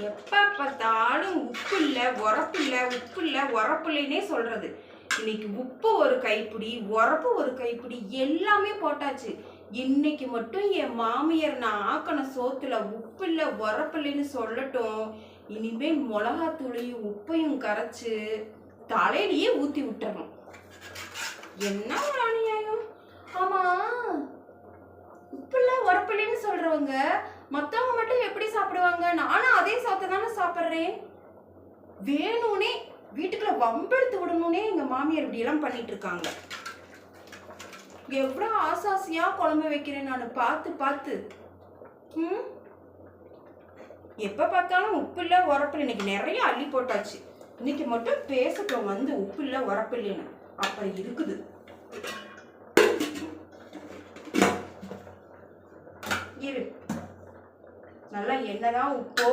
எப்ப பார்த்தாலும் உப்பு இல்லை உரப்பு இல்லை உப்பு இல்லை உரப்பு இல்லைன்னே சொல்றது. இன்னைக்கு உப்பு ஒரு கைப்பிடி உரப்பு ஒரு கைப்பிடி எல்லாமே போட்டாச்சு. இன்னைக்கு மட்டும் என் மாமியார் நான் ஆக்கின சோத்துல உப்பு இல்லை உரப்பு இல்லைன்னு சொல்லட்டும். இனிமேல் மிளகாத்தூளையும் உப்பையும் கரைச்சு தலையிலேயே ஊத்தி விட்டுறணும். என்ன ஒரு அநியாயம். ஆமா, உப்புல உரப்பில்லைன்னு சொல்றவங்க மத்தவங்க மட்டும் எப்படி சாப்பிடுவாங்க? நானும் அதே சோத்தை தானே சாப்பிட்றேன். வேணும்னே வீட்டுக்குள்ள வம்பெடுத்து விடணும்னே எங்க மாமியார் இப்படி எல்லாம் பண்ணிட்டு இருக்காங்க. எவ்வளவு ஆசாசியா குழம்பு வைக்கிறேன் நான் பார்த்து பார்த்து. எப்ப பார்த்தாலும் உப்பு இல்ல உரப்பு இல்லை. இன்னைக்கு நிறைய அள்ளி போட்டாச்சு. இன்னைக்கு மட்டும் பேசட்டும் வந்து உப்பு இல்ல உரப்பு இல்லைன்னு. அப்புறம் இருக்குது. இரு, நல்லா என்னதான் உப்போ